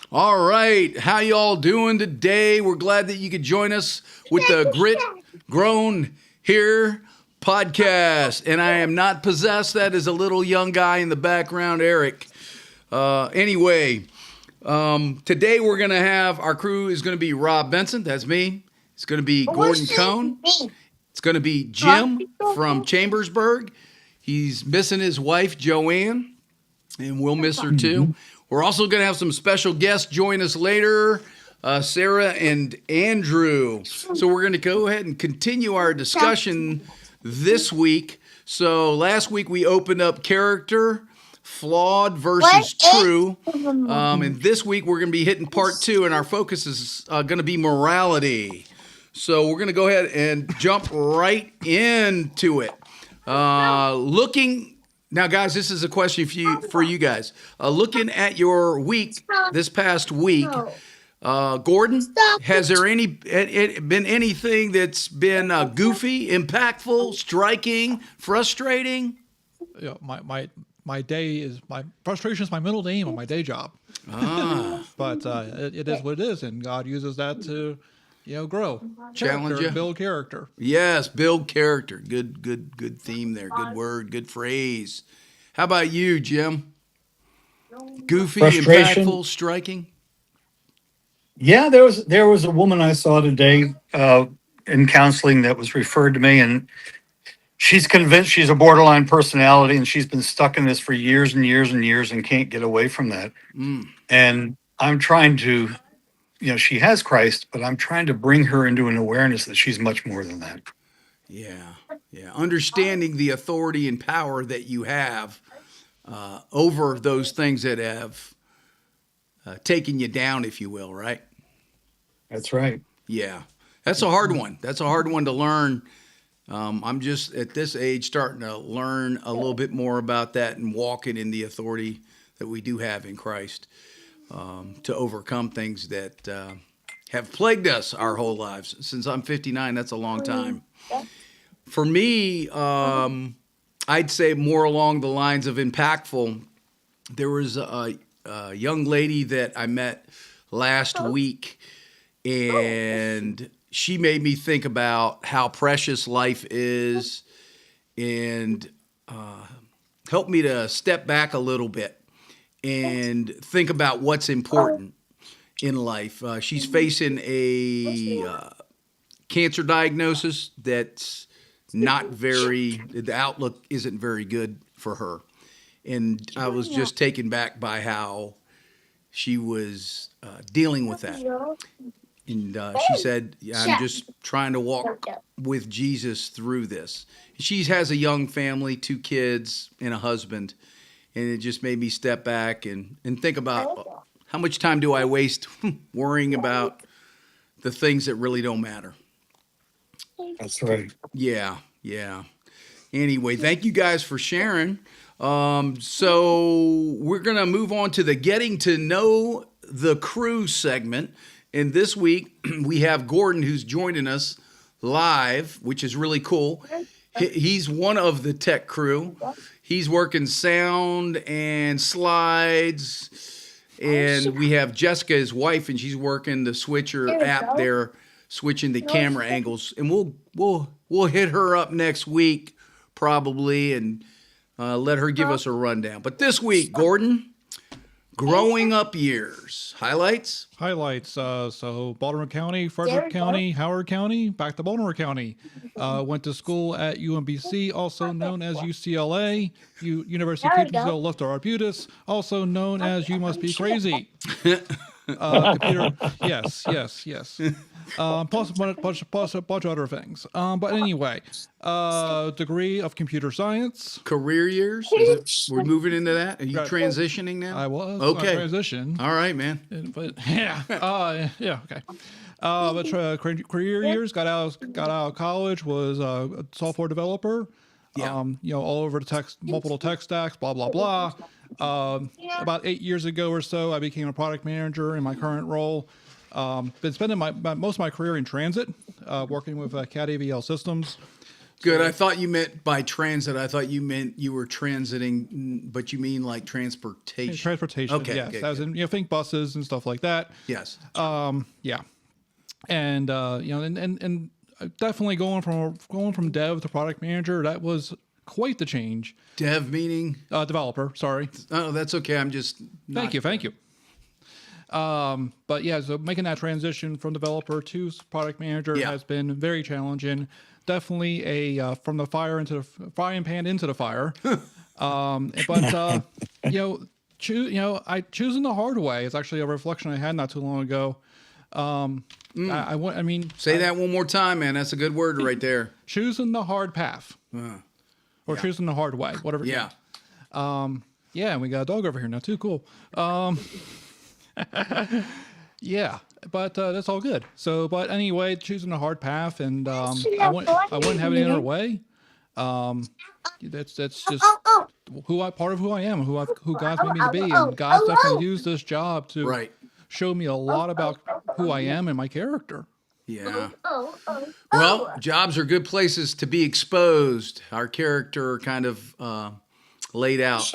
All right, how y'all doing today? We're glad that you could join us with the Grit Grown Here podcast. And I am not possessed. That is a little young guy in the background, Eric. Today we're going to have our crew is going to be Rob Benson. That's me. It's going to be Gordon Cohn. It's going to be Jim from Chambersburg. He's missing his wife, Joanne, and we'll miss her too. We're also going to have some special guests join us later, Sarah and Andrew. So we're going to go ahead and continue our discussion this week. So last week we opened up character, flawed versus true. And this week we're going to be hitting part 2, and our focus is going to be morality. So we're going to go ahead and jump right into it. Now, guys, this is a question for you guys. Looking at your week, this past week, Gordon, has there been anything that's been goofy, impactful, striking, frustrating? Yeah, my day is my frustration is my middle name on my day job. But it is what it is, and God uses that to grow, challenge you, build character. Yes, build character. Good theme there. Good word. Good phrase. How about you, Jim? Goofy, impactful, striking. Yeah, there was a woman I saw today in counseling that was referred to me, and she's convinced she's a borderline personality, and she's been stuck in this for years and years and years and can't get away from that. And I'm trying to, she has Christ, but I'm trying to bring her into an awareness that she's much more than that. Yeah. Understanding the authority and power that you have over those things that have taken you down, if you will, right? That's right. Yeah. That's a hard one. That's a hard one to learn. I'm just at this age starting to learn a little bit more about that and walking in the authority that we do have in Christ to overcome things that have plagued us our whole lives. Since I'm 59, that's a long time. For me, I'd say more along the lines of impactful. There was a young lady that I met last week, and she made me think about how precious life is and helped me to step back a little bit and think about what's important in life. She's facing a cancer diagnosis that's the outlook isn't very good for her. And I was just taken back by how she was dealing with that. And she said, I'm just trying to walk with Jesus through this. She has a young family, 2 kids and a husband. And it just made me step back and think about how much time do I waste worrying about the things that really don't matter. That's right. Yeah. Anyway, thank you guys for sharing. So we're going to move on to the Getting to Know the Crew segment. And this week, we have Gordon, who's joining us live, which is really cool. He's one of the tech crew. He's working sound and slides. And we have Jessica, his wife, and she's working the switcher app there, switching the camera angles. And we'll hit her up next week probably and let her give us a rundown. But this week, Gordon, growing up years. Highlights? So Baltimore County, Frederick County, Howard County, back to Baltimore County. Went to school at UMBC, also known as UCLA, University of Catonsville, Left Arbutus, also known as You Must Be Crazy. Computer, yes. Plus a bunch of other things. But anyway, degree of computer science. Career years? We're moving into that? Are you transitioning now? I was. Okay. Transition. All right, man. But yeah. Okay. But career years, got out of college, was a software developer. Yeah. All over the multiple tech stacks, blah, blah, blah. About 8 years ago or so, I became a product manager in my current role. Been spending most of my career in transit, working with CAD AVL systems. Good. I thought you meant by transit. I thought you meant you were transiting, but you mean like transportation. Transportation. Okay. Yes. Okay, As good. in, think buses and stuff like that. Yes. Yeah. And and definitely going from dev to product manager, that was quite the change. Dev meaning? Developer, sorry. Oh, that's okay. I'm just. Thank you. But yeah, so making that transition from developer to product manager Yeah. has been very challenging. Definitely from the fire into the frying pan into the fire. But choosing the hard way is actually a reflection I had not too long ago. I mean, Say that one more time, man. That's a good word right there. choosing the hard path or choosing the hard way, whatever. Yeah. Yeah, and we got a dog over here now too. Cool. Yeah, but that's all good. So, but anyway, choosing a hard path, and I wouldn't have it any other way. That's just part of who I am, who God's made me to be, and God's definitely used this job to Right. show me a lot about who I am and my character. Yeah. Well, jobs are good places to be exposed. Our character kind of laid out.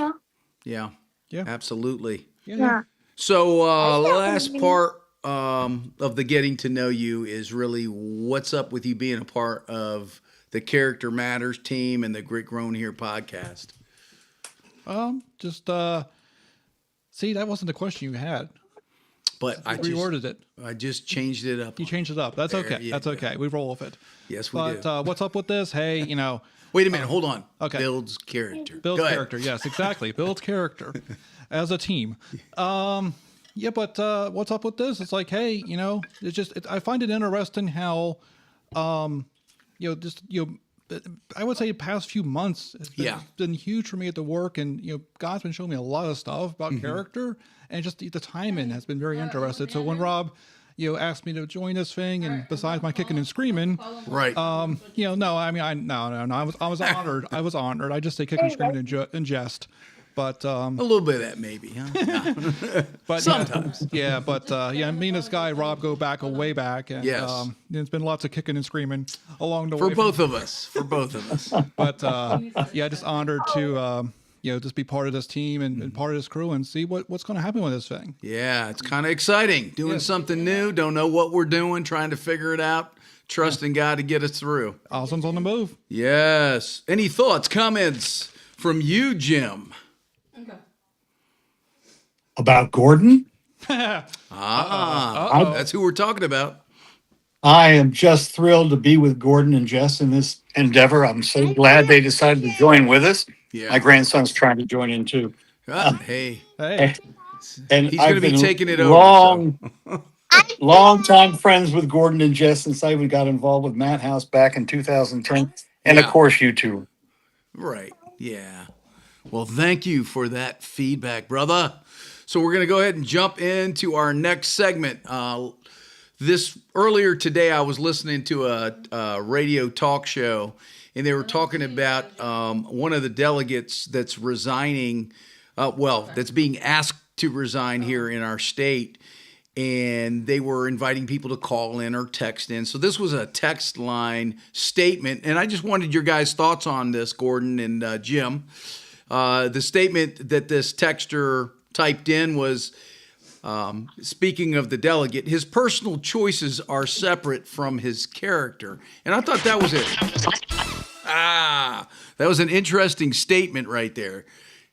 Yeah. Yeah. Absolutely. Yeah. So last part of the getting to know you is really what's up with you being a part of the Character Matters team and the Grit Grown Here podcast. Just see, that wasn't the question you had. But I just changed it up. You changed it up. That's okay. you That's go. okay. We roll with it. Yes, we But do. what's up with this? Hey, Wait a minute. Hold on. Okay. Builds character. builds Go ahead. character. Yes, exactly. Builds character as a team. Yeah, but what's up with this? It's like, hey, it's just I find it interesting how, I would say the past few months it's been huge for me at the work, and God's been showing me a lot of stuff about character, and just the timing has been very interesting. So when Rob, asked me to join this thing, and besides my kicking and screaming, Right. no, I mean, I was honored. I was honored. I just say kicking and screaming in jest. But a little bit of that maybe, huh? but Sometimes. yeah, but me and this guy Rob go back way back, and Yes. there's been lots of kicking and screaming along the For way. both of us. But just honored to just be part of this team and part of this crew and see what's going to happen with this thing. Yeah, it's kind of exciting. Doing something new. Don't know what we're doing. Trying to figure it out. Trusting God to get us through. Awesome's on the move. Yes. Any thoughts, comments from you, Jim? About Gordon, That's who we're talking about. I am just thrilled to be with Gordon and Jess in this endeavor. I'm so glad they decided to join with us. Yeah. My grandson's trying to join in too. Hey, Hey, And he's going to be been taking it over. long time friends with Gordon and Jess since I even got involved with Matt House back in 2010. And Yeah. of course, you two. Right. Yeah. Well, thank you for that feedback, brother. So we're going to go ahead and jump into our next segment. Earlier today, I was listening to a radio talk show, and they were talking about one of the delegates that's resigning, that's being asked to resign here in our state, and they were inviting people to call in or text in. So this was a text line statement, and I just wanted your guys' thoughts on this, Gordon and Jim. The statement that this texter typed in was, speaking of the delegate, his personal choices are separate from his character. And I thought that was it. That was an interesting statement right there.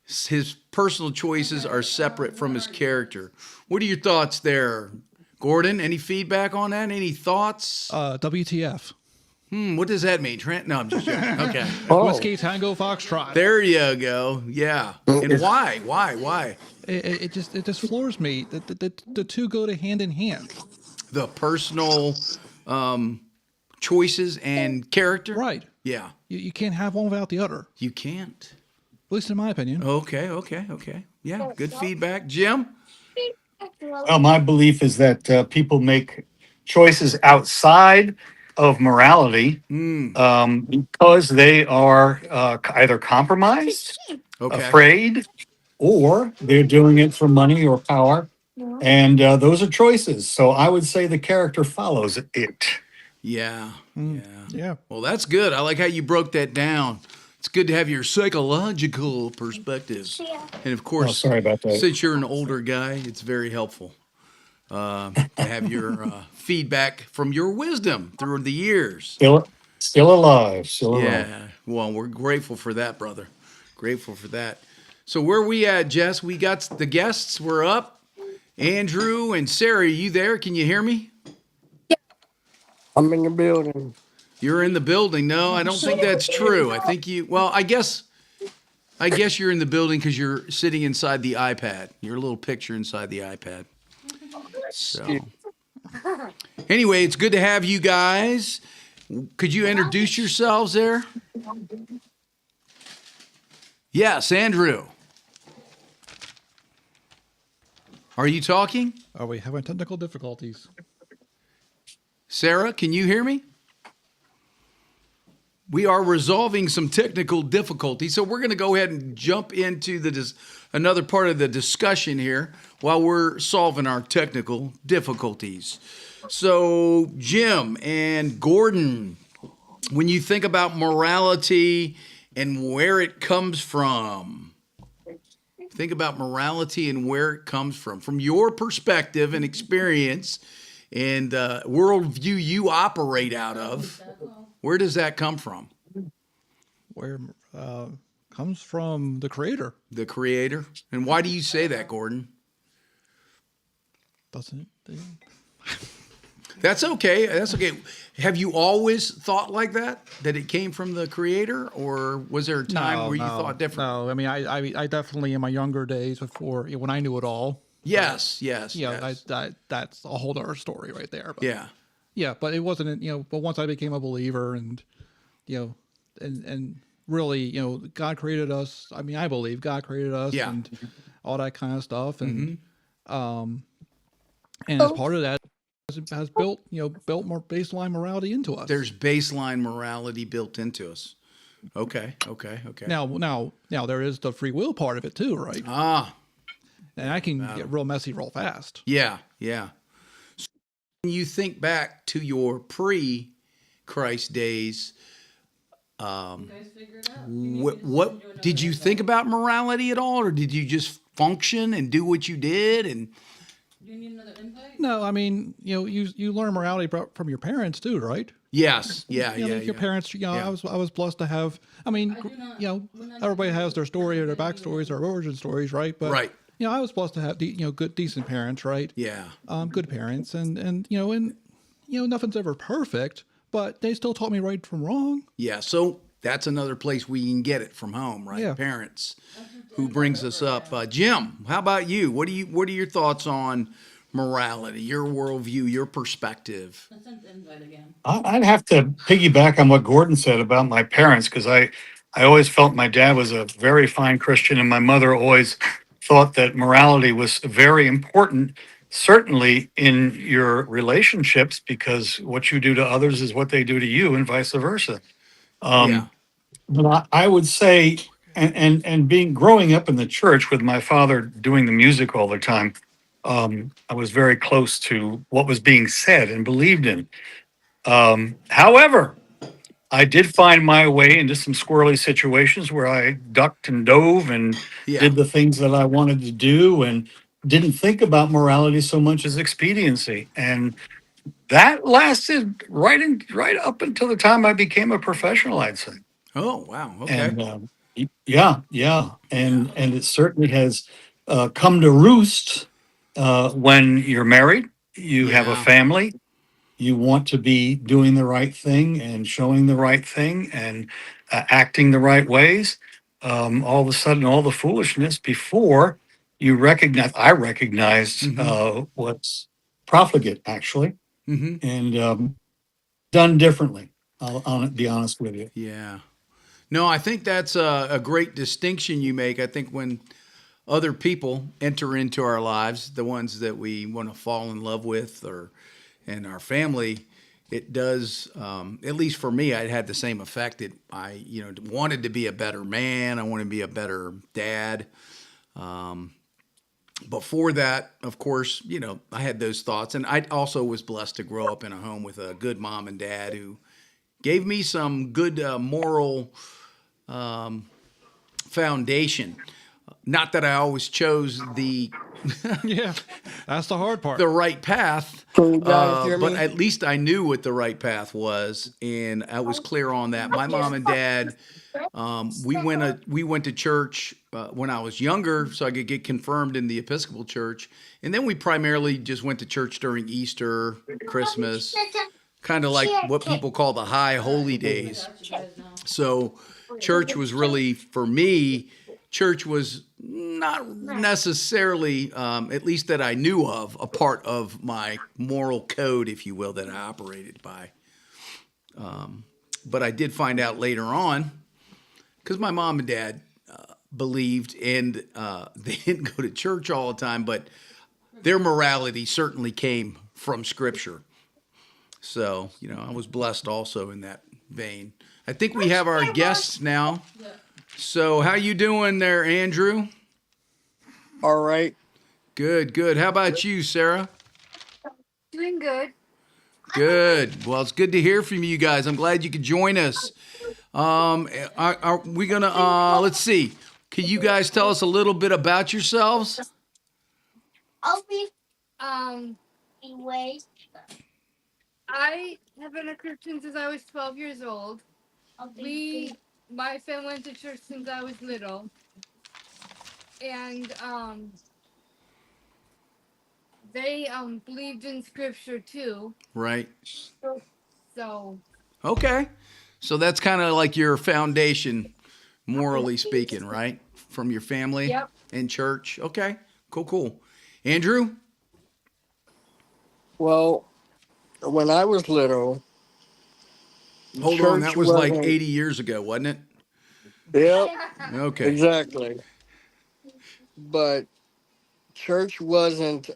His personal choices are separate from his character. What are your thoughts there, Gordon? Any feedback on that? Any thoughts? WTF? What does that mean, Trent? No, I'm just joking. Okay. Whiskey Tango Foxtrot. There you go. Yeah. And why? Why? It just floors me that the two go to hand in hand. The personal choices and character? Right. Yeah. You can't have one without the other. You can't. At least in my opinion. Okay. Yeah, good feedback. Jim? Well, my belief is that people make choices outside of morality because they are either compromised, Okay. afraid, or they're doing it for money or power. And those are choices. So I would say the character follows it. Yeah. Yeah. Yeah. Well, that's good. I like how you broke that down. It's good to have your psychological perspective. And of Oh, course, sorry about that. since you're an older guy, it's very helpful to have your feedback from your wisdom through the years. Still alive, still alive. Yeah. Well, we're grateful for that, brother. Grateful for that. So where we at, Jess? We got the guests. We're up. Andrew and Sarah, are you there? Can you hear me? I'm in the building. You're in the building. No, I don't think that's true. I think you. Well, I guess you're in the building because you're sitting inside the iPad. Your little picture inside the iPad. So, anyway, it's good to have you guys. Could you introduce yourselves there? Yes, Andrew. Are you talking? Are we having technical difficulties? Sarah, can you hear me? We are resolving some technical difficulties, so we're going to go ahead and jump into another part of the discussion here while we're solving our technical difficulties. So, Jim and Gordon, when you think about morality and where it comes from, think about morality and where it comes from your perspective and experience and worldview you operate out of. Where does that come from? Where comes from the creator, The creator. And why do you say that, Gordon? doesn't it? That's okay. That's okay. Have you always thought like that? That it came from the creator? Or was there a time where you thought different? No, I mean, I definitely in my younger days before when I knew it all. Yes. Yeah, Yes. that's a whole other story right there. But, Yeah. yeah, but it wasn't, but once I became a believer and, and really, God created us. I mean, I believe God created us Yeah. and all that kind of stuff. And, and as part of that has built more baseline morality into us. There's baseline morality built into us. Okay. Now there is the free will part of it too, right? Ah, And I can get real messy real fast. yeah. So when you think back to your pre-Christ days, what did you think about morality at all, or did you just function and do what you did? And Do you need another invite? No, I mean, you learn morality from your parents too, right? yes, yeah. Your parents, Yeah. I was blessed to have. I mean, I do not- we're not everybody doing has their story or their backstories or origin stories, right? But Right. I was blessed to have good, decent parents, right? Yeah. Good parents, and nothing's ever perfect, but they still taught me right from wrong. Yeah, so that's another place we can get it from home, right? Yeah. Parents who brings us up. Jim, how about you? What are your thoughts on morality, your worldview, your perspective? I sent the invite again. I'd have to piggyback on what Gordon said about my parents because I always felt my dad was a very fine Christian and my mother always thought that morality was very important, certainly in your relationships because what you do to others is what they do to you and vice versa. Yeah. But I would say, and being growing up in the church with my father doing the music all the time, I was very close to what was being said and believed in. However, I did find my way into some squirrely situations where I ducked and dove and Yeah. did the things that I wanted to do and didn't think about morality so much as expediency. And that lasted right up until the time I became a professional, I'd say. Oh, wow. Okay. And yeah, and it certainly has come to roost when you're married, you have a Yeah. family, you want to be doing the right thing and showing the right thing and acting the right ways. All of a sudden, all the foolishness before you recognize, I recognized what's profligate actually, Mm-hmm. and done differently. I'll be honest with you. Yeah. No, I think that's a great distinction you make. I think when other people enter into our lives, the ones that we want to fall in love with and our family, it does, at least for me, I had the same effect. I wanted to be a better man. I wanted to be a better dad. before that, of course, I had those thoughts, and I also was blessed to grow up in a home with a good mom and dad who gave me some good moral foundation. Not that I always chose Yeah, that's the hard part. the right path, Can you guys hear but me? at least I knew what the right path was, and I was clear on that. My mom and dad, we went to church when I was younger, so I could get confirmed in the Episcopal Church, and then we primarily just went to church during Easter, Christmas, kind of like what people call the high holy I days. got you guys now. So church was really, for me, church was not necessarily, at least that I knew of, a part of my moral code, if you will, that I operated by. But I did find out later on, because my mom and dad believed, and they didn't go to church all the time, but their morality certainly came from Scripture. So, I was blessed also in that vein. I think we have our guests now. Yeah. So, how you doing there, Andrew? All right. Good, good. How about you, Sarah? Doing good. Good. Well, it's good to hear from you guys. I'm glad you could join us. Are we gonna? Let's see. Can you guys tell us a little bit about yourselves? Um, I have been a Christian since I was 12 years old. My family went to church since I was little, and they believed in scripture too. Right. So Okay. So that's kind of like your foundation, morally speaking, right? From your family Yep. and church. Okay. Cool, cool. Andrew? Well, when I was little, Hold on. That church was like wasn't. 80 years ago, wasn't it? Yep, Okay. exactly. But church wasn't.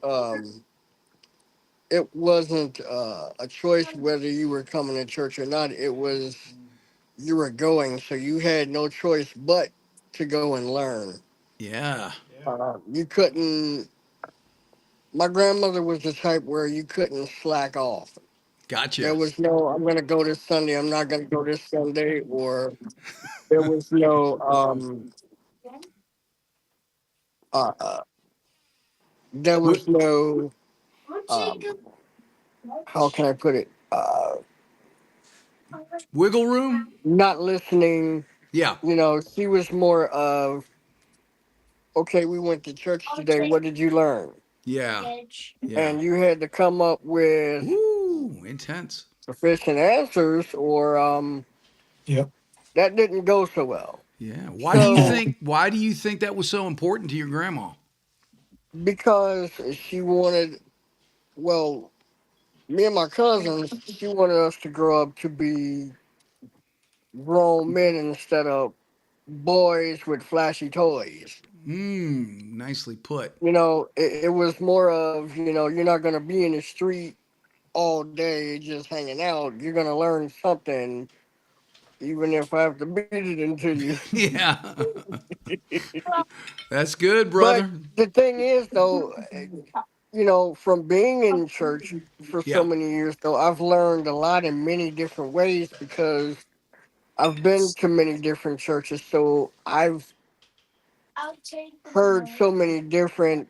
It wasn't a choice whether you were coming to church or not. It was you were going, so you had no choice but to go and learn. Yeah. You couldn't. My grandmother was the type where you couldn't slack off. There Gotcha. was no, I'm going to go this Sunday, I'm not going to go this Sunday, or there was no, uh, uh, there Wi- was no, um, how can I put it, Wiggle room? not listening. Yeah. She was more of, okay, we went to church today, what did you learn? Yeah. Yeah. And you had to come up with Woo, intense. sufficient answers, or Yep. that didn't go so well. Yeah. So, Why do you think that was so important to your grandma? because she wanted, well, me and my cousins, she wanted us to grow up to be grown men instead of boys with flashy toys. Nicely put. It was more of, you're not going to be in the street all day just hanging out. You're going to learn something, even if I have to beat it into you. Yeah. That's good, But brother. the thing is, though, from being in church for so Yeah. many years, though, I've learned a lot in many different ways because I've been to many different churches. So I've heard so many different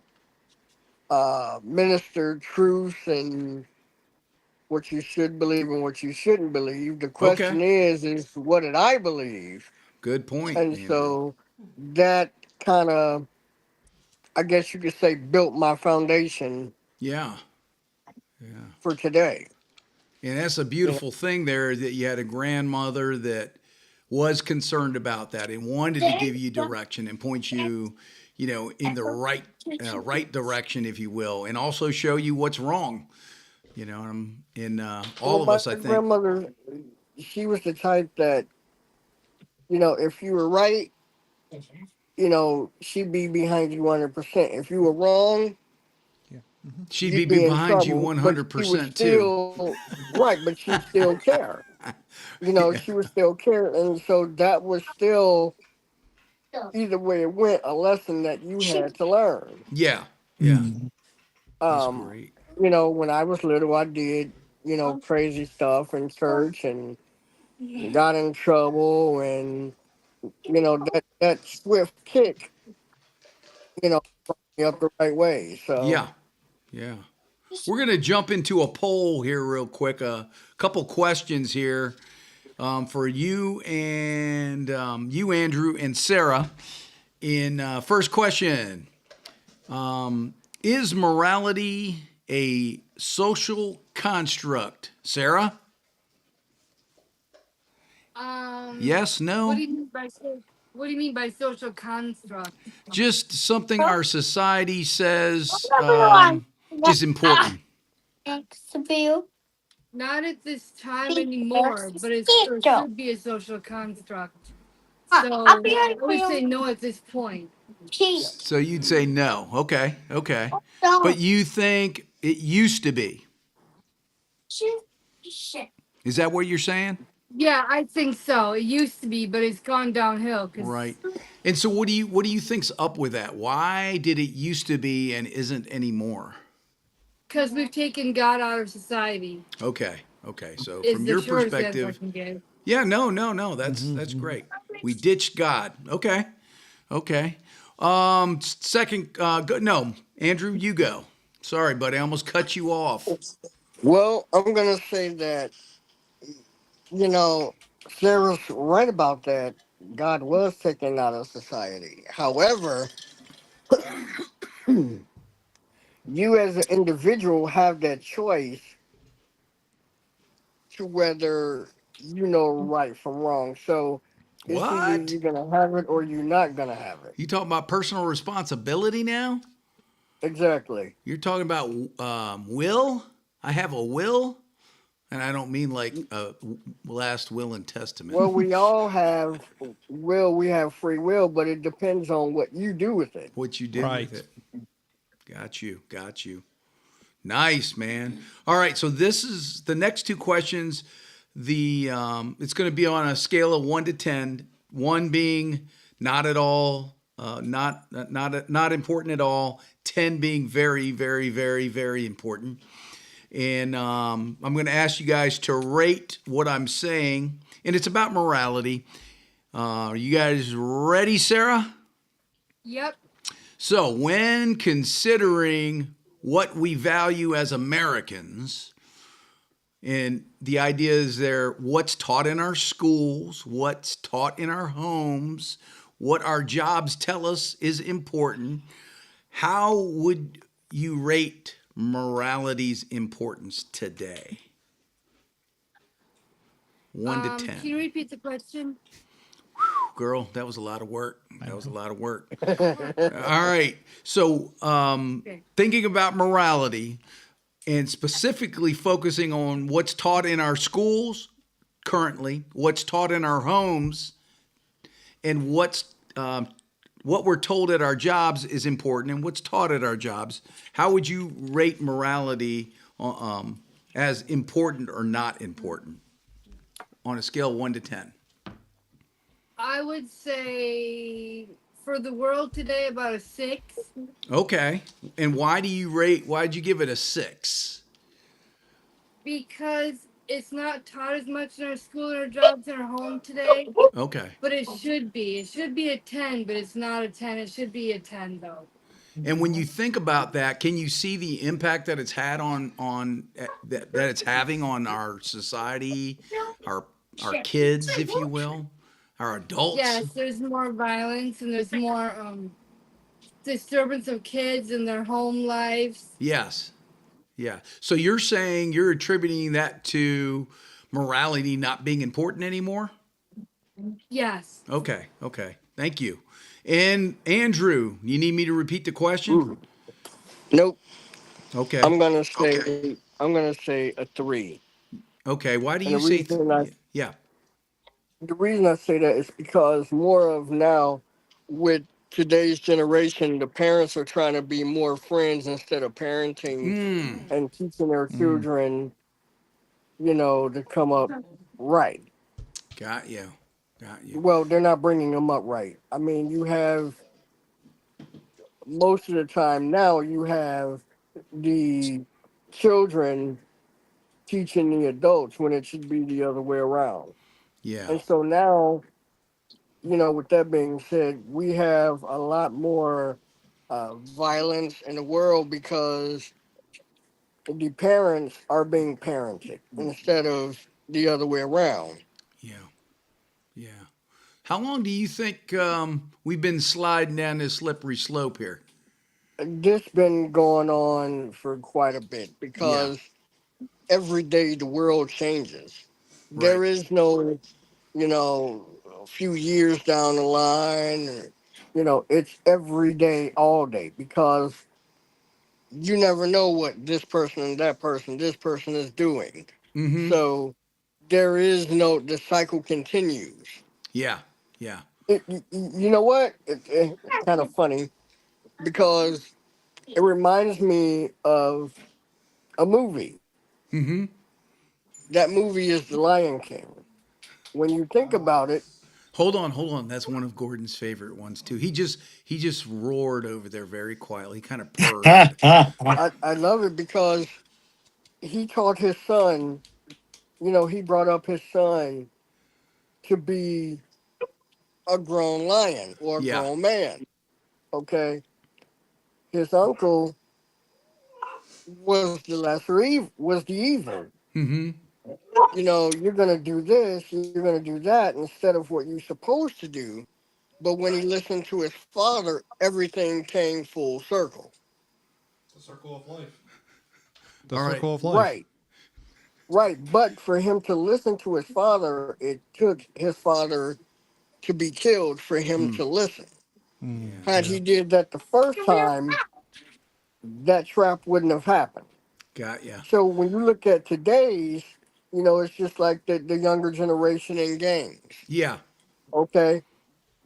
ministered truths and what you should believe and what you shouldn't believe. The Okay. question is what did I believe? Good point, And Andrew. so that kind of, I guess you could say, built my foundation Yeah. Yeah. for today. And that's a You know, beautiful thing there that you had a grandmother that was concerned about that and wanted to give you direction and point you, in the right direction, if you will, and also show you what's wrong. In well, all of my us, I think. grandmother, she was the type that, if you were right, she'd be behind you 100%. If you were wrong, Yeah. Hmm. She'd be you'd be in behind you trouble. But she would 100% too. still, right, but she'd still care. Yeah. She would still care. And so that was still, either way it went, a lesson that you had to learn. Yeah. Yeah. That's Um, great. when I was little, I did, crazy stuff in church and got in trouble, and that swift kick, me up the right way. Yeah. So, Yeah. We're going to jump into a poll here real quick. A couple questions here for you and you, Andrew, and Sarah. In first question, is morality a social construct? Sarah? Yes, what do no? you mean by what do you mean by social construct? Just something our society says Everyone, is important. next to you, Not at this time there's anymore, but it Tito. should be a social construct. I'll So be on I for would say you. no at this point. Cheese. So you'd say no. Okay, okay. But Don't. you think it used to be. Shit. Is that what you're saying? Yeah, I think so. It used to be, but it's gone downhill Right. because And so what do you think's up with that? Why did it used to be and isn't anymore? we've taken God out of society. Okay. Okay. So Is from the your shortest answer I perspective, can give. yeah, no, no, no. That's great. We ditched God. Okay. Okay. Second no, Andrew, you go. Sorry, buddy. I almost cut you off. well, I'm gonna say that you know Sarah's right about that. God was taken out of society. However, you as an individual have that choice to whether you know right from wrong. So it's either What? you're gonna have it or you're not gonna have it. You talking about personal responsibility now? Exactly. You're talking about will? I have a will, and I don't mean like a last will and testament. Well, we all have we have free will, but it depends on what you do with it. What you do with Right. it. Got you. Got you. Nice, man. All right, so this is the next two questions. The it's going to be on a scale of 1 to 10. 1 being not at all, not important at all. 10 being very, very, very, very important. And I'm going to ask you guys to rate what I'm saying, and it's about morality. Are you guys ready, Sarah? Yep. So, when considering what we value as Americans, and the idea is there what's taught in our schools, what's taught in our homes, what our jobs tell us is important, how would you rate morality's importance today? 1 to Can 10. you repeat the question? Girl, that was a lot of work. That was a lot of work. Well, All right. So, Okay. thinking about morality and specifically focusing on what's taught in our schools currently, what's taught in our homes, and what we're told at our jobs is important, and what's taught at our jobs. How would you rate morality as important or not important on a scale of 1 to 10? I would say for the world today about a 6 Okay. And why'd you give it a 6? because it's not taught as much in our school and our jobs in our home today, Okay. but it should be. It should be a 10, but it's not a 10. It should be a 10 though. And when you think about that, can you see the impact that it's had that it's having on our society, our kids, if you will, our adults? Yes, there's more violence and there's more disturbance of kids and their home lives. Yes. Yeah. So you're saying you're attributing that to morality not being important anymore? Yes. Okay. Okay. Thank you. And Andrew, you need me to repeat the question? nope. Okay. I'm gonna say a 3. Okay. Why do And you say yeah. the reason I say that is because more of now with today's generation, the parents are trying to be more friends instead of parenting Mm, and teaching their children, to come up right. got you. Got you. Well, they're not bringing them up right. I mean, you have most of the time now you have the children teaching the adults when it should be the other way around. Yeah. And so now, with that being said, we have a lot more violence in the world because the parents are being parented instead of the other way around. Yeah. Yeah. How long do you think we've been sliding down this slippery slope here? This been going on for quite a bit Yeah. because every day the world changes. Right. There is no, a few years down the line, it's every day, all day, because you never know what this person and that person, this person is doing. Mm-hmm. So there is no, the cycle continues. Yeah. Yeah. You know what? It's kind of funny because it reminds me of a movie. Mm-hmm. That movie is The Lion King. When you think about it, Hold on, hold on. That's one of Gordon's favorite ones too. He just roared over there very quietly. He kind of purred. I love it because he taught his son, he brought up his son to be a grown lion or a Yeah. grown man. Okay. His uncle was the lesser evil, was the evil. Mm-hmm. You're gonna do this, you're gonna do that instead of what you're supposed to do. But when he listened to his father, everything came full circle. The circle of life. The All right. circle of life. Right, right. But for him to listen to his father, it took his father to be killed for him Mm. to listen. Mm, Yeah. Had yeah. he did that the first time, that trap wouldn't have happened. Got ya. So when you look at today's, it's just like the younger generation in games. Yeah. Okay,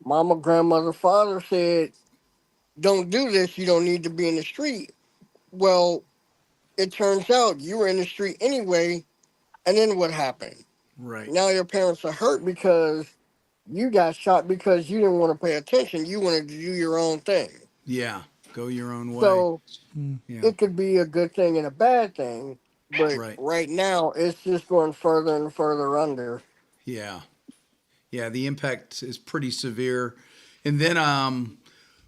mama, grandmother, father said, "Don't do this. You don't need to be in the street." Well, it turns out you were in the street anyway, and then what happened? Right. Now your parents are hurt because you got shot because you didn't want to pay attention. You wanted to do your own thing. Yeah. Go your own way. So Mm. Yeah. it could be a good thing and a bad thing, but Right. right now it's just going further and further under. Yeah. Yeah. The impact is pretty severe. And then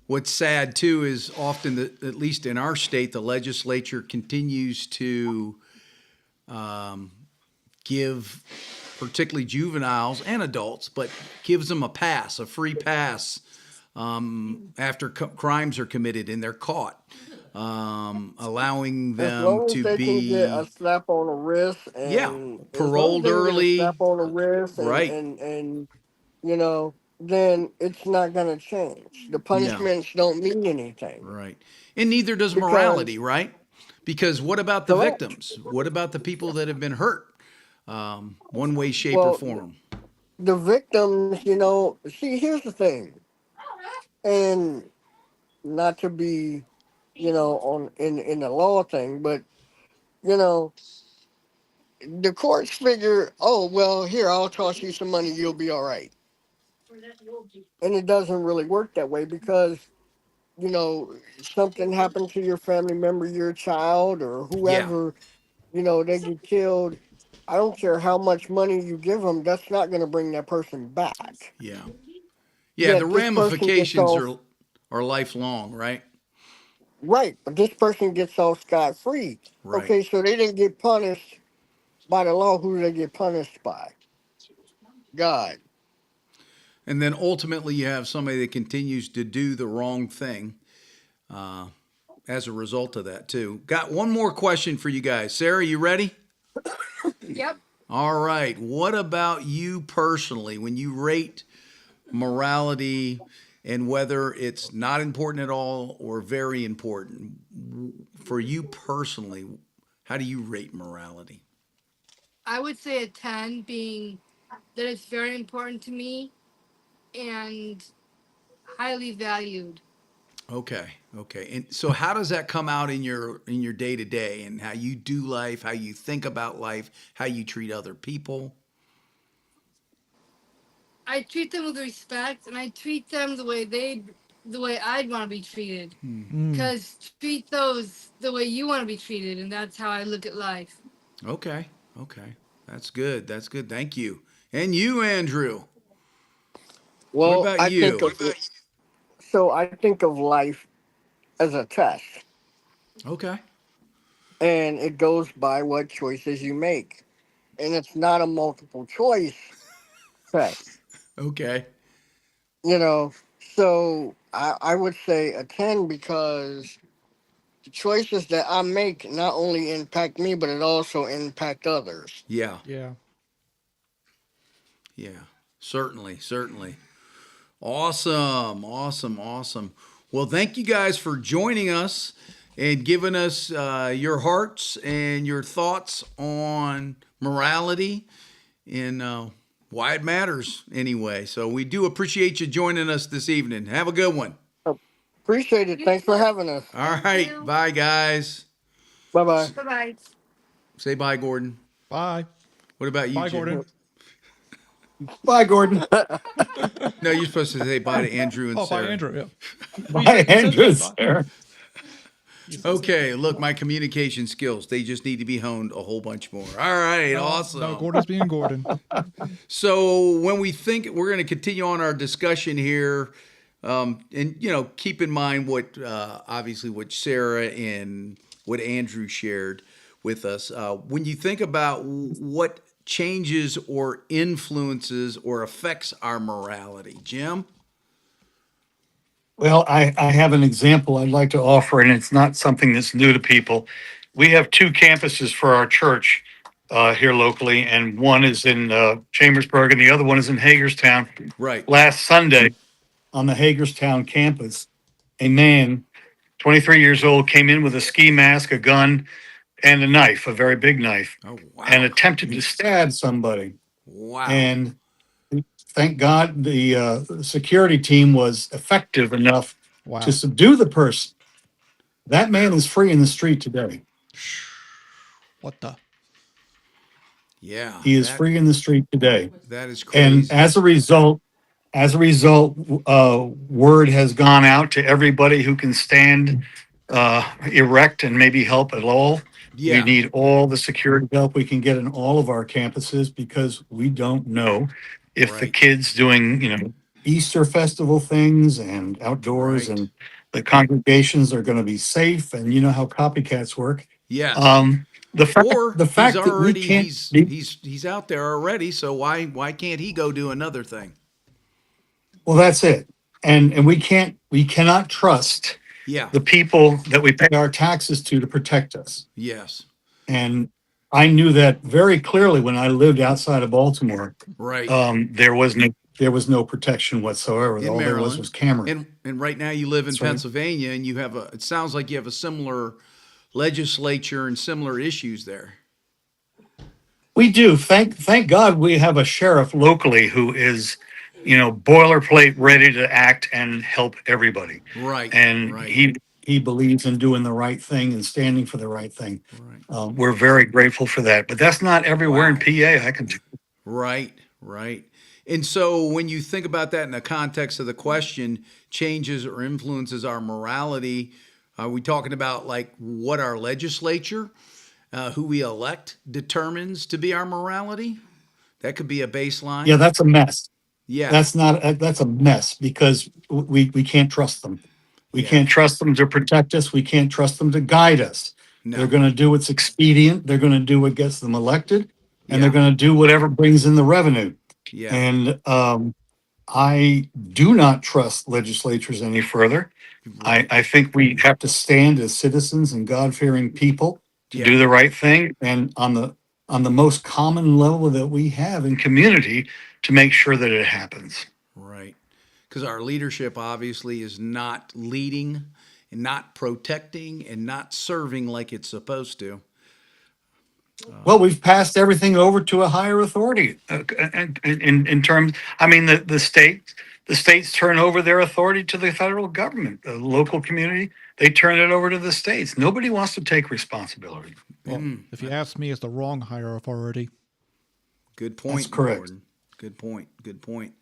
what's sad too is often that at least in our state, the legislature continues to give particularly juveniles and adults, but gives them a pass, a free pass after crimes are committed and they're caught, allowing As them long as to they can get a be, slap on the wrist, yeah, and as long as paroled they can get a slap early. on the wrist, and Right. and and then it's not gonna change. The Yeah. punishments don't mean anything Right. And neither does because morality, right? Because what about the correct. victims? What about the people that have been hurt, one way, shape, or Well, form? the victims, see, here's the thing, and not to be, on in the law thing, but you know, the courts figure, oh well, here I'll toss you some money, you'll be all right, and it doesn't really work that way because something happened to your family member, your child, or Yeah. whoever, they get killed. I don't care how much money you give them, that's not going to bring that person back. Yeah. Yeah. The Yet this person gets ramifications off are lifelong, right? right, but this person gets off scot free. Right. Okay, so they didn't get punished by the law. Who did they get punished by? God. And then ultimately, you have somebody that continues to do the wrong thing as a result of that, too. Got one more question for you guys. Sarah, you ready? Yep. All right. What about you personally when you rate morality and whether it's not important at all or very important? For you personally, how do you rate morality? I would say a 10, being that it's very important to me and highly valued. Okay, okay. And so how does that come out in your day to day and how you do life, how you think about life, how you treat other people? I treat them with respect and I treat them the way they the way I'd want to be treated. Mm. Because treat those the way you want to be treated, and that's how I look at life. Okay. Okay. That's good. That's good. Thank you. And you, Andrew. What Well, about I think you? of so I think of life as a test, Okay. and it goes by what choices you make, and it's not a multiple choice test. Okay. You know, so I would say a 10 because the choices that I make not only impact me, but it also impact others. Yeah. Yeah. Yeah. Certainly. Certainly. Awesome. Awesome. Awesome. Well, thank you guys for joining us and giving us your hearts and your thoughts on morality and why it matters anyway. So we do appreciate you joining us this evening. Have a good one. Appreciate it. Thanks for having us. All Thank right. you. Bye, guys. Bye bye. Bye bye. Say bye, Gordon. Bye. What about you, Bye, Jim? Gordon. Bye, Gordon. No, you're supposed to say bye to Andrew and Oh, bye, Sarah. Andrew. Yeah. Bye, You said Andrew. that. Bye. Sarah. Okay, look, my communication skills, they just need to be honed a whole bunch more. All right, awesome. No, Gordon's being Gordon. So when we think we're going to continue on our discussion here, and keep in mind what obviously what Sarah and what Andrew shared with us. When you think about what changes or influences or affects our morality, Jim. Well, I have an example I'd like to offer, and it's not something that's new to people. We have two campuses for our church here locally, and one is in Chambersburg, and the other one is in Hagerstown. Right. Last Sunday on the Hagerstown campus, a man, 23 years old, came in with a ski mask, a gun, and a knife, a very big knife, Oh and wow. attempted to stab somebody. Wow. And thank God the security team was effective enough to Wow. subdue the person. That man is free in the street today. What the? Yeah. He is That free in the street today. that is And crazy. as a result, word has gone out to everybody who can stand erect and maybe help at all. We Yeah. need all the security help we can get in all of our campuses because we don't know if the Right. kids doing, Easter festival things and outdoors Right. and the congregations are going to be safe. And you know how copycats work. Yes. Um, the fact, Or the he's fact that we already can't he's be, he's he's out there already, so why can't he go do another thing? well, that's it. And we cannot trust Yeah. the people that we pay our taxes to protect us. Yes. And I knew that very clearly when I lived outside of Baltimore. Right. There was no protection whatsoever. In All there Maryland. was camera. And right now you live in That's right. Pennsylvania and you have it sounds like you have a similar legislature and similar issues there. We do. Thank God we have a sheriff locally who is, boilerplate ready to act and help everybody. Right. And Right. he believes in doing the right thing and standing for the right thing. Right. We're very grateful for that. But that's not everywhere in Wow. PA. I can. Right, right. And so when you think about that in the context of the question, changes or influences our morality, are we talking about like what our legislature, who we elect, determines to be our morality? That could be a baseline. Yeah, that's a mess. Yeah, That's a mess because we can't trust them. We yeah. can't trust them to protect us. We can't trust them to guide us. They're No. going to do what's expedient. They're going to do what gets them elected, and they're Yeah, going to do whatever brings in the revenue. yeah. And I do not trust legislatures any further. Right. I think we have to stand as citizens and God-fearing people to do Yeah, the right thing, and on the most common level that we have in community to make sure that it happens. right. Because our leadership obviously is not leading and not protecting and not serving like it's supposed to. Well, we've passed everything over to a higher authority. In terms, I mean, the states turn over their authority to the federal government. The local community, they turn it over to the states. Nobody wants to take responsibility. Well, if you ask me, it's the wrong higher authority. Good That's point, correct. Gordon. Good point. Good point.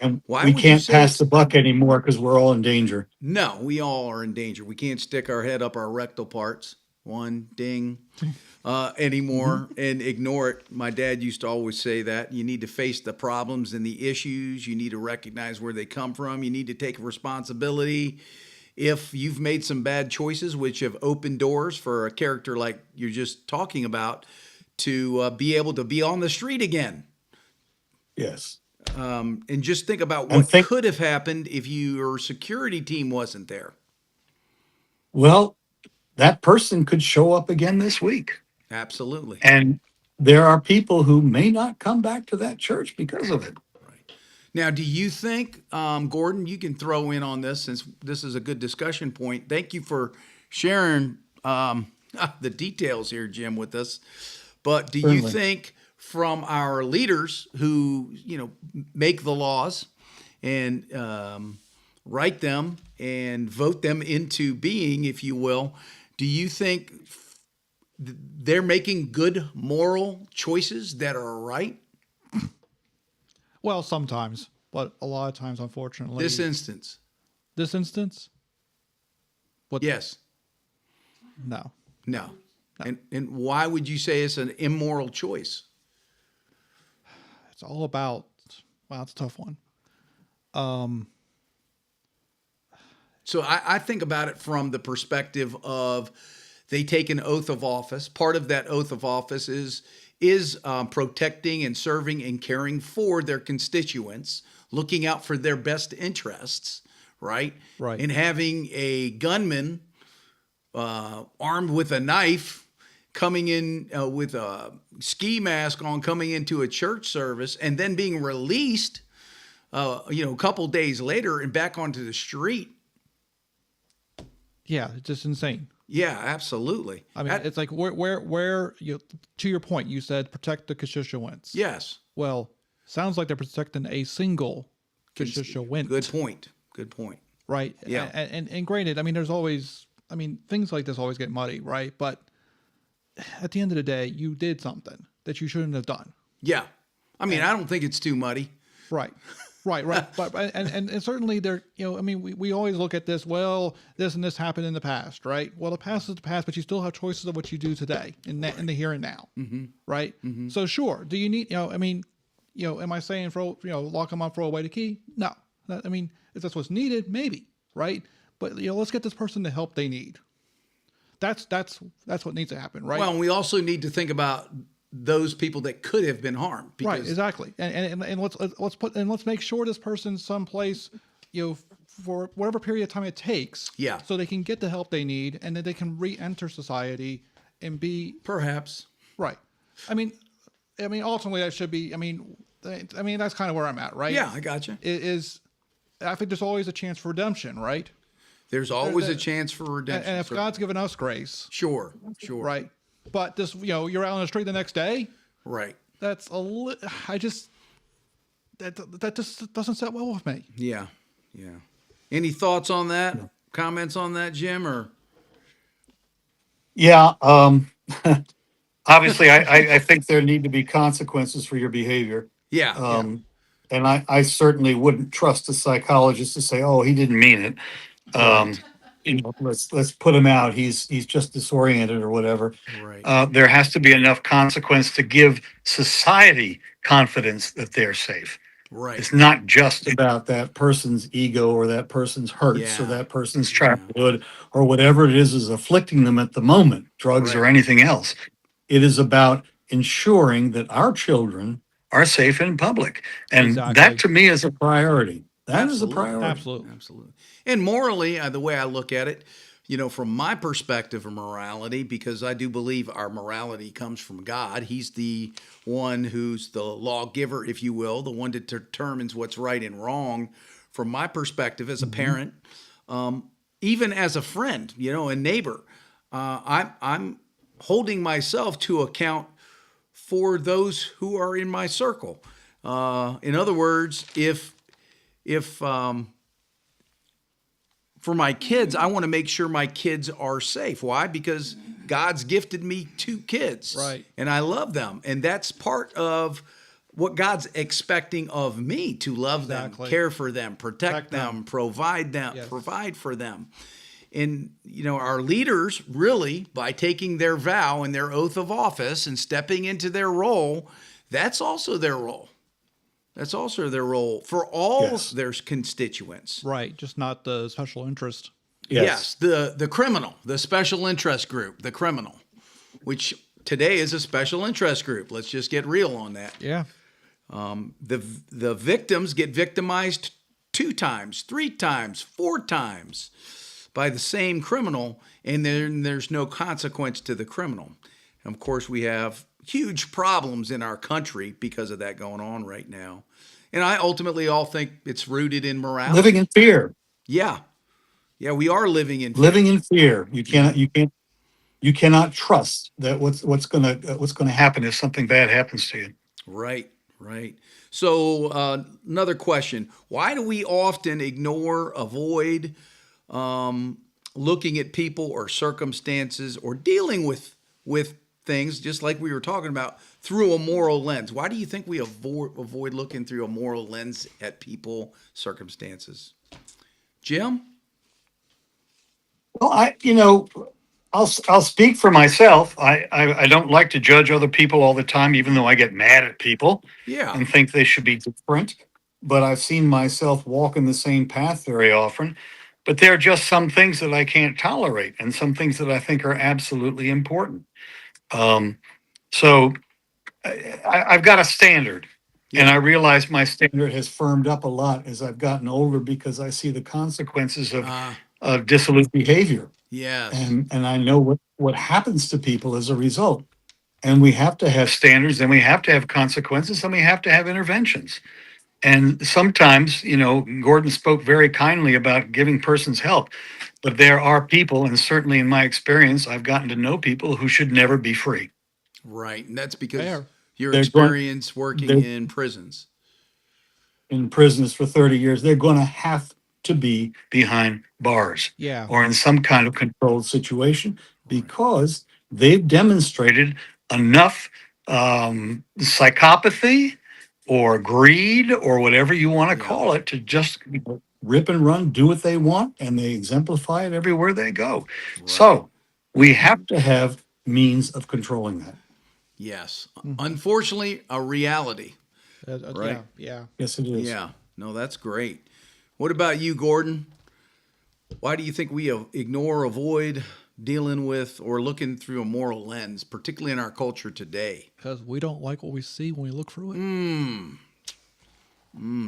And Why we would you can't say pass it's the buck anymore because we're all in danger. no? We all are in danger. We can't stick our head up our rectal parts. One ding. Anymore and ignore it. My dad used to always say that you need to face the problems and the issues. You need to recognize where they come from. You need to take responsibility. If you've made some bad choices, which have opened doors for a character like you're just talking about, to be able to be on the street again. Yes. And just think about And what think, could have happened if your security team wasn't there. well, that person could show up again this week. Absolutely. And there are people who may not come back to that church because of it. Now, do you think, Gordon, you can throw in on this since this is a good discussion point. Thank you for sharing the details here, Jim, with us. But do you Certainly. think from our leaders who, make the laws and write them and vote them into being, if you will, do you think they're making good moral choices that are right? Well, sometimes, but a lot of times, unfortunately, This instance, this instance, what? yes, No. no. And why would you say it's an immoral choice? It's all about. Wow, it's a tough one. So I think about it from the perspective of they take an oath of office. Part of that oath of office is protecting and serving and caring for their constituents, looking out for their best interests, right? Right. And having a gunman armed with a knife coming in with a ski mask on, coming into a church service, and then being released, a couple days later and back onto the street. Yeah, it's just insane. Yeah, absolutely. I mean, it's like where you. To your point, you said protect the constituents. Yes. Well, sounds like they're protecting a single constituent. Good point. Good point. Right. Yeah. And granted, I mean, there's always. I mean, things like this always get muddy, right? But at the end of the day, you did something that you shouldn't have done. Yeah. I mean, I don't think it's too muddy. Right. Right. But and certainly there, I mean, we always look at this, well, this and this happened in the past, right? Well, the past is the past, but you still have choices of what you do today in the here and now. Mm-hmm. Right. Mm-hmm. So sure. Do you need, I mean, am I saying lock them up, throw away the key? No. I mean, if that's what's needed, maybe. Right. But, let's get this person the help they need. That's what needs to happen. Right. Well, and we also need to think about those people that could have been harmed. Right, exactly, and let's make sure this person's someplace, for whatever period of time it takes. Yeah. So they can get the help they need, and then they can re-enter society and be Perhaps. right. I mean, ultimately that should be. I mean, that's kind of where I'm at. Right. Yeah, I got you. I think there's always a chance for redemption. Right. There's always a chance for redemption. And if God's given us grace, Sure. right. But this, you're out on the street the next day. Right. That's that just doesn't sit well with me. Yeah. Yeah. Any thoughts on that? Comments on that, Jim? Or Yeah. Obviously, I think there need to be consequences for your behavior. yeah. And I certainly wouldn't trust a psychologist to say, "Oh, he didn't mean it." Let's put him out. He's just disoriented or whatever. Right. There has to be enough consequence to give society confidence that they're safe. Right. It's not just about that person's ego or that person's hurts or Yeah. that person's childhood or whatever it is afflicting them at the moment, drugs or Right. anything else. It is about ensuring that our children are safe in public. And Exactly. that to me is a priority. That is a Absolutely. priority. Absolutely. Absolutely. And morally, the way I look at it, from my perspective of morality, because I do believe our morality comes from God. He's the one who's the lawgiver, if you will, the one that determines what's right and wrong. From my perspective as a parent, even as a friend, a neighbor, I'm holding myself to account for those who are in my circle. In other words, if for my kids, I want to make sure my kids are safe. Why? Because God's gifted me 2 kids. Right. And I love them. And that's part of what God's expecting of me, to love Exactly. them, care for them, protect them, them. provide Yes. for them. And our leaders, really, by taking their vow and their oath of office and stepping into their role, that's also their role. That's also their role for all Yes. their constituents. Right. Just not the special interest. Yes, the criminal, the special interest group, the criminal, which today is a special interest group. Let's just get real on that. Yeah. The victims get victimized 2 times, 3 times, 4 times by the same criminal, and then there's no consequence to the criminal. And of course, we have huge problems in our country because of that going on right now. And I ultimately all think it's rooted in morality. Living in fear. Yeah. Yeah, we are living in fear. Living in fear. You cannot trust that what's gonna happen if something bad happens to you. Right, right. So another question: why do we often ignore, avoid looking at people or circumstances or dealing with things, just like we were talking about, through a moral lens? Why do you think we avoid looking through a moral lens at people, circumstances? Jim? Well, I'll speak for myself. I don't like to judge other people all the time, even though I get mad at people Yeah. and think they should be different. But I've seen myself walk in the same path very often. But there are just some things that I can't tolerate, and some things that I think are absolutely important. So I've got a standard, and I realize my standard has firmed up a lot as I've gotten older because I see the consequences of dissolute behavior, Yes. and I know what happens to people as a result. And we have to have standards, and we have to have consequences, and we have to have interventions. And sometimes, Gordon spoke very kindly about giving persons help, but there are people, and certainly in my experience, I've gotten to know people who should never be free. Right. And that's because Fair. your They're experience working they're- in prisons. In prisons for 30 years, they're going to have to be behind bars Yeah. or in some kind of controlled situation because they've demonstrated enough psychopathy or greed or whatever you want to Yeah. call it to just rip and run, do what they want, and they exemplify it everywhere they go. Right. So we have to have means of controlling that. Yes. Unfortunately, a reality. Right. Yeah. Yes, it is. Yeah. No, that's great. What about you, Gordon? Why do you think we ignore, avoid dealing with, or looking through a moral lens, particularly in our culture today? Because we don't like what we see when we look through it.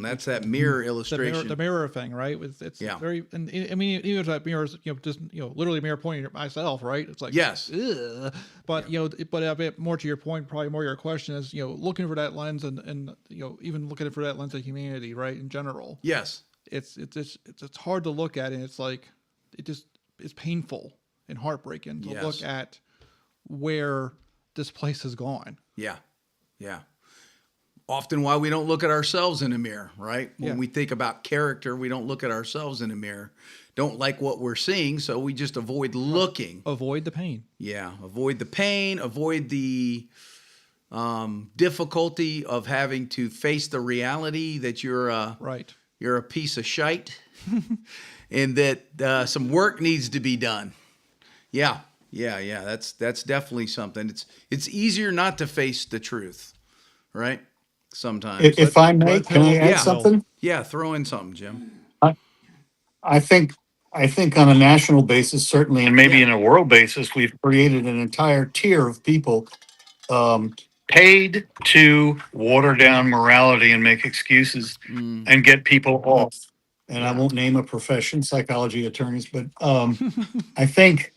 That's that mirror The illustration. mirror thing, right? It's Yeah. very, and I mean, even if that mirror is, just, literally mirror pointing at myself, right? It's like, Yes. ugh. But, but a bit more to your point, probably more your question is, looking for that lens and even looking for that lens of humanity, right? In general, Yes. it's hard to look at, and it's like, it's painful and heartbreaking to Yes. look at where this place has gone. Yeah. Yeah. Often why we don't look at ourselves in a mirror, right? When Yeah. we think about character, we don't look at ourselves in a mirror. Don't like what we're seeing, so we just avoid looking. Avoid the pain. Yeah, avoid the pain, avoid the difficulty of having to face the reality that you're Right. a piece of shite, and that some work needs to be done. Yeah. That's definitely something. It's easier not to face the truth, right? Sometimes. If I may, Red can I pill, add yeah. something? Yeah, throw in something, Jim. I think on a national basis, certainly, and maybe Yeah. in a world basis, we've created an entire tier of people paid to water down morality and make excuses and get people off. And I Yeah. won't name a profession, psychology attorneys, but I think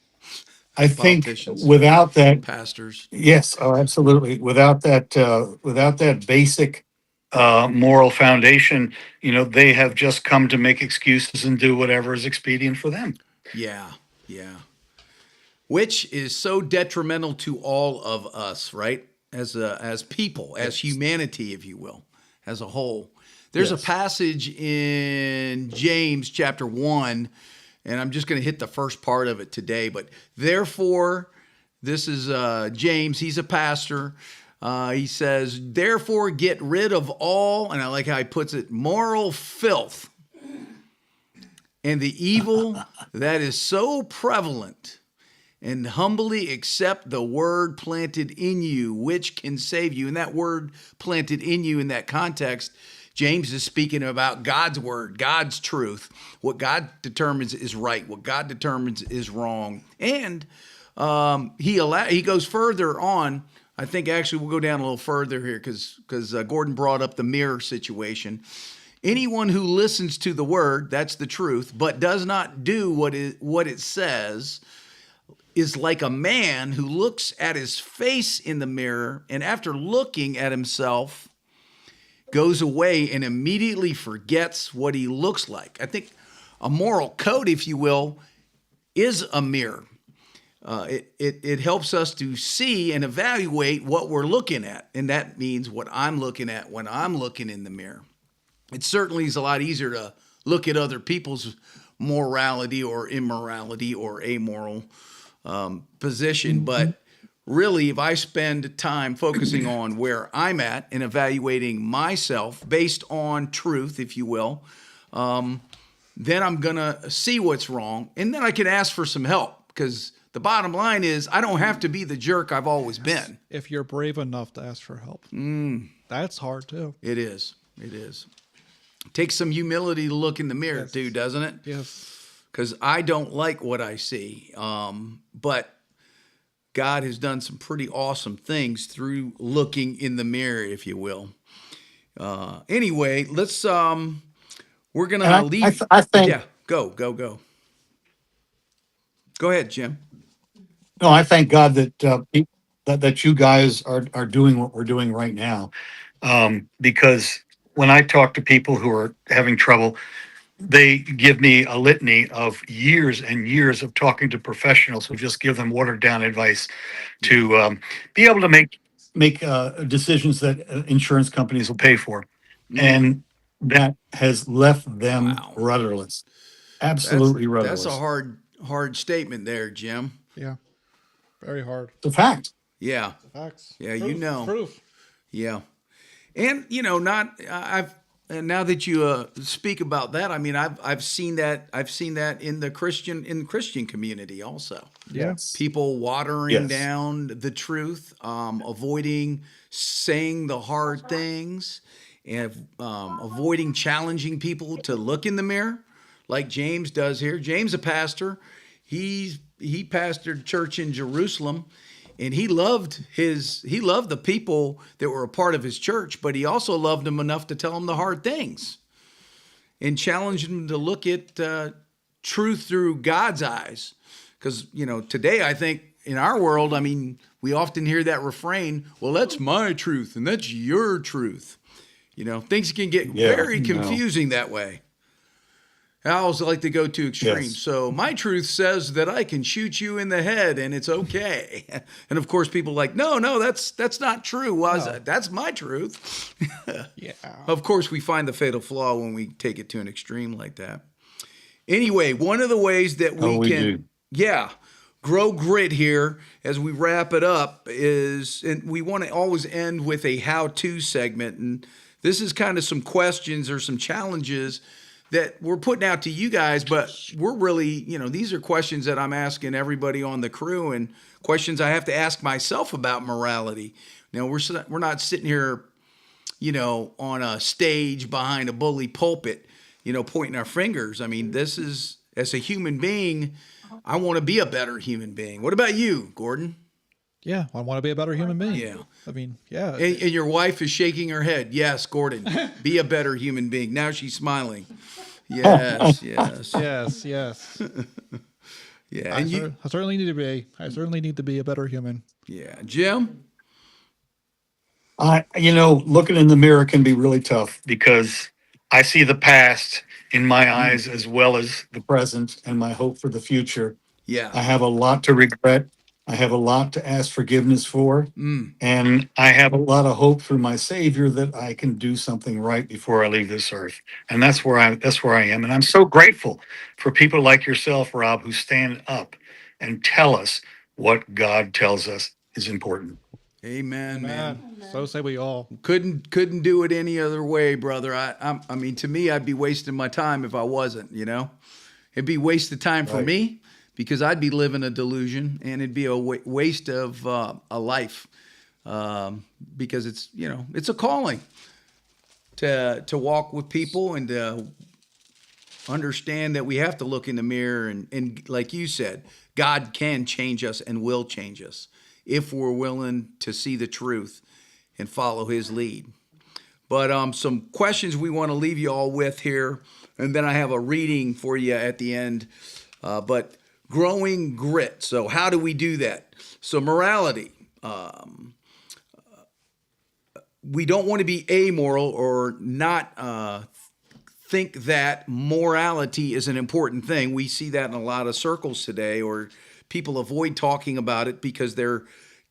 Politicians. without that, Pastors. yes, oh, absolutely. Without that basic moral foundation, they have just come to make excuses and do whatever is expedient for them. Yeah. Which is so detrimental to all of us, right? As people, as humanity, if you will, as a whole. There's a Yes. passage in James chapter 1, and I'm just going to hit the first part of it today. But therefore, this is James. He's a pastor. He says, therefore get rid of all, and I like how he puts it, moral filth and the evil that is so prevalent, and humbly accept the word planted in you, which can save you. And that word planted in you in that context, James is speaking about God's word, God's truth, what God determines is right, what God determines is wrong. And he goes further on. I think actually we'll go down a little further here because Gordon brought up the mirror situation. Anyone who listens to the word, that's the truth, but does not do what it says, is like a man who looks at his face in the mirror and after looking at himself goes away and immediately forgets what he looks like. I think a moral code, if you will, is a mirror. It helps us to see and evaluate what we're looking at. And that means what I'm looking at when I'm looking in the mirror. It certainly is a lot easier to look at other people's morality or immorality or amoral position. But really, if I spend time focusing on where I'm at and evaluating myself based on truth, if you will, then I'm going to see what's wrong. And then I can ask for some help because the bottom line is I don't have to be the jerk I've always been. If you're brave enough to ask for help. That's hard too. It is. It is. It takes some humility to look in the mirror too, doesn't it? Yes. Because I don't like what I see. But God has done some pretty awesome things through looking in the mirror, if you will. Anyway, let's we're gonna leave. I think Yeah, go. Go ahead, Jim. no, I thank God that that you guys are doing what we're doing right now, because when I talk to people who are having trouble, they give me a litany of years and years of talking to professionals who just give them watered down advice to be able to make decisions that insurance companies will pay for, and that has left them Wow. rudderless, absolutely That's rudderless. a hard statement there, Jim. Yeah. Very hard. It's a fact. Yeah, Facts. Yeah, Proof, you know. Proof. yeah. And and now that you speak about that, I mean, I've seen that in the Christian community also. Yeah. People watering Yes. down the truth, avoiding saying the hard things, and avoiding challenging people to look in the mirror, like James does here. James, a pastor, he pastored church in Jerusalem. And he loved the people that were a part of his church, but he also loved them enough to tell them the hard things and challenge them to look at truth through God's eyes. Because, today I think in our world, I mean, we often hear that refrain, well, that's my truth and that's your truth. Things can get very confusing that way. I also like to go to extremes. Yes. So my truth says that I can shoot you in the head and it's okay. And of course, people are like, no, that's not true. That's my truth. Yeah. Of course, we find the fatal flaw when we take it to an extreme like that. Anyway, one of the ways that we can, grow grit here as we wrap it up is, and we want to always end with a how-to segment. And this is kind of some questions or some challenges that we're putting out to you guys, but we're really, these are questions that I'm asking everybody on the crew and questions I have to ask myself about morality. Now, we're not sitting here, on a stage behind a bully pulpit, pointing our fingers. I mean, this is, as a human being, I want to be a better human being. What about you, Gordon? Yeah. I want to be a better human being. Yeah. I mean, yeah. And your wife is shaking her head. Yes, Gordon, be a better human being. Now she's smiling. Yes. Yes. Yes. Yeah. I And certainly need to be. I certainly need to be a better human. yeah. Jim? Looking in the mirror can be really tough because I see the past in my eyes as well as the present and my hope for the future. Yeah. I have a lot to regret. I have a lot to ask forgiveness for. And I have a lot of hope through my Savior that I can do something right before I leave this earth. And that's where I am. And I'm so grateful for people like yourself, Rob, who stand up and tell us what God tells us is important. Amen, man. So say we all. Couldn't do it any other way, brother. I mean, to me, I'd be wasting my time if I wasn't. You know, it'd be wasted time for Right. me because I'd be living a delusion, and it'd be a waste of a life because it's it's a calling to walk with people and to understand that we have to look in the mirror and like you said, God can change us and will change us if we're willing to see the truth and follow his lead. But some questions we want to leave you all with here, and then I have a reading for you at the end. But growing grit. So how do we do that? So morality. We don't want to be amoral or not think that morality is an important thing. We see that in a lot of circles today, or people avoid talking about it because they're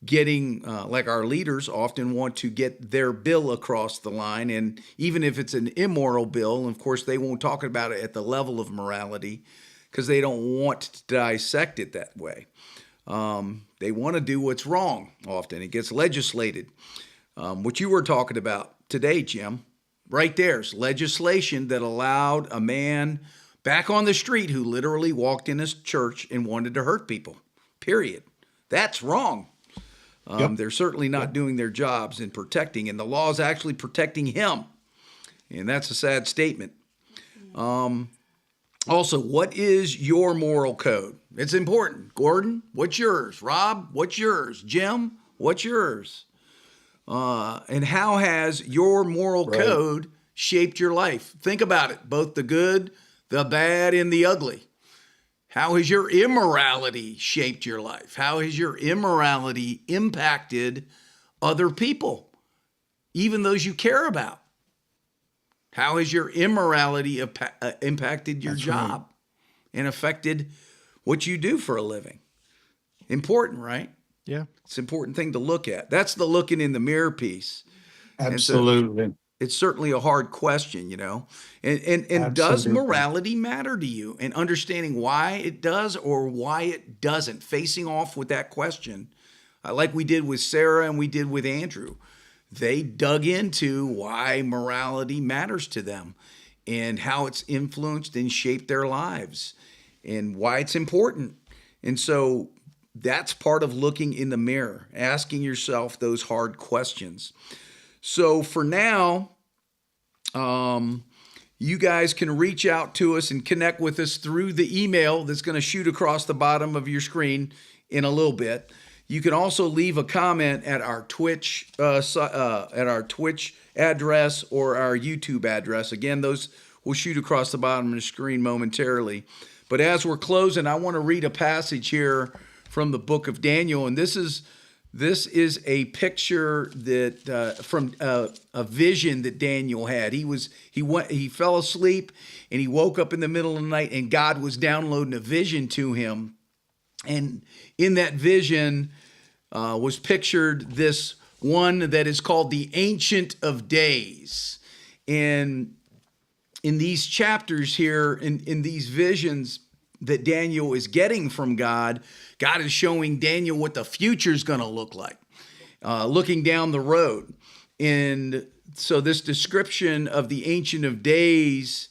getting, like our leaders often want to get their bill across the line. And even if it's an immoral bill, of course, they won't talk about it at the level of morality because they don't want to dissect it that way. They want to do what's wrong often. It gets legislated. What you were talking about today, Jim, right there's legislation that allowed a man back on the street who literally walked in his church and wanted to hurt people, period. That's wrong. They're certainly not doing their jobs in protecting, and the law is actually protecting him. And that's a sad statement. Also, what is your moral code? It's important. Gordon, what's yours? Rob, what's yours? Jim, what's yours? And how has your moral code shaped your life? Think about it, both the good, the bad, and the ugly. How has your immorality shaped your life? How has your immorality impacted other people, even those you care about? How has your immorality impacted your job and affected what you do for a living? Important, right? Yeah. It's an important thing to look at. That's the looking in the mirror piece. Absolutely. It's certainly a hard question, you know. And does Absolutely. morality matter to you? And understanding why it does or why it doesn't, facing off with that question, like we did with Sarah and we did with Andrew. They dug into why morality matters to them and how it's influenced and shaped their lives and why it's important. And so that's part of looking in the mirror, asking yourself those hard questions. So for now, you guys can reach out to us and connect with us through the email that's going to shoot across the bottom of your screen in a little bit. You can also leave a comment at our Twitch address or our YouTube address. Again, those will shoot across the bottom of the screen momentarily. But as we're closing, I want to read a passage here from the book of Daniel, and this is a picture that from a vision that Daniel had. He fell asleep and he woke up in the middle of the night, and God was downloading a vision to him. And in that vision was pictured this one that is called the Ancient of Days. And in these chapters here, in these visions that Daniel is getting from God, God is showing Daniel what the future is going to look like, looking down the road. And so this description of the Ancient of Days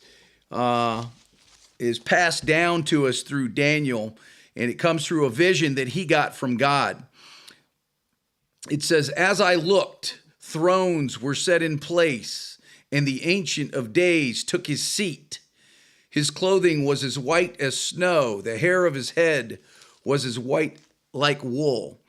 is passed down to us through Daniel, and it comes through a vision that he got from God. It says, "As I looked, thrones were set in place, and the Ancient of Days took his seat. His clothing was as white as snow. The hair of his head was as white like wool.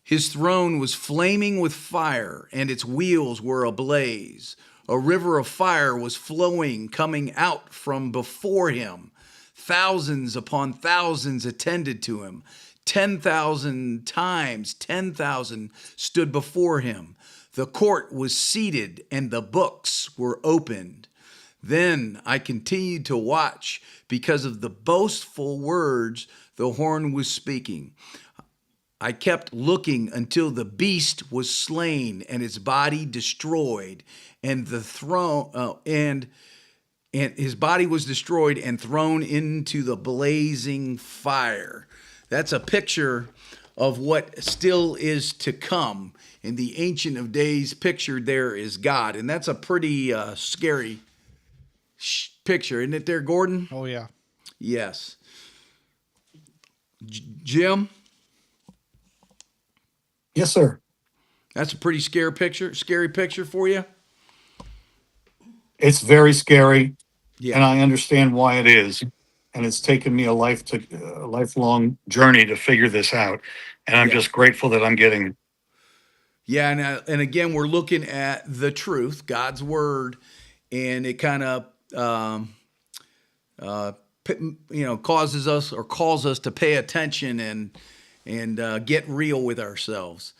His throne was flaming with fire, and its wheels were ablaze. A river of fire was flowing, coming out from before him. Thousands upon thousands attended to him. 10,000 times 10,000 stood before him. The court was seated, and the books were opened. Then I continued to watch because of the boastful words the horn was speaking. I kept looking until the beast was slain and its body destroyed, and the throne and his body was destroyed and thrown into the blazing fire." That's a picture of what still is to come. And the Ancient of Days pictured there is God. And that's a pretty scary picture, isn't it there, Gordon? Oh yeah. Yes. Jim, Yes, sir. that's a pretty scary picture for you. It's very scary, Yeah. and I understand why it is. And it's taken me a lifelong journey to figure this out. And I'm Yeah. just grateful that I'm getting. Yeah, and again, we're looking at the truth, God's word, and it kind of causes us or calls us to pay attention and get real with ourselves,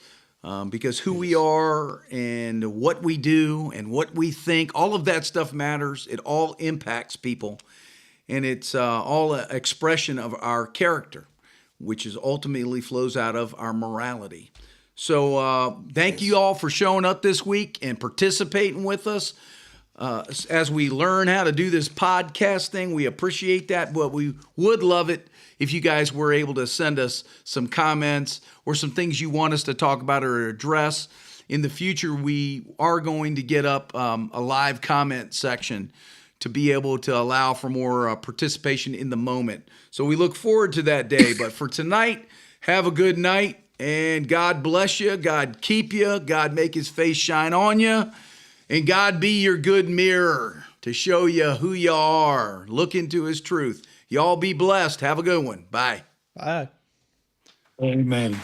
because who we are and what we do and what we think, all of that stuff matters. It all impacts people, and it's all an expression of our character, which is ultimately flows out of our morality. So thank you all for showing up this week and participating with us as we learn how to do this podcast thing. We appreciate that, but we would love it if you guys were able to send us some comments or some things you want us to talk about or address. In the future, we are going to get up a live comment section to be able to allow for more participation in the moment. So we look forward to that day. But for tonight, have a good night. And God bless you. God keep you. God make his face shine on you. And God be your good mirror to show you who you are. Look into his truth. Y'all be blessed. Have a good one. Bye. Bye. Amen.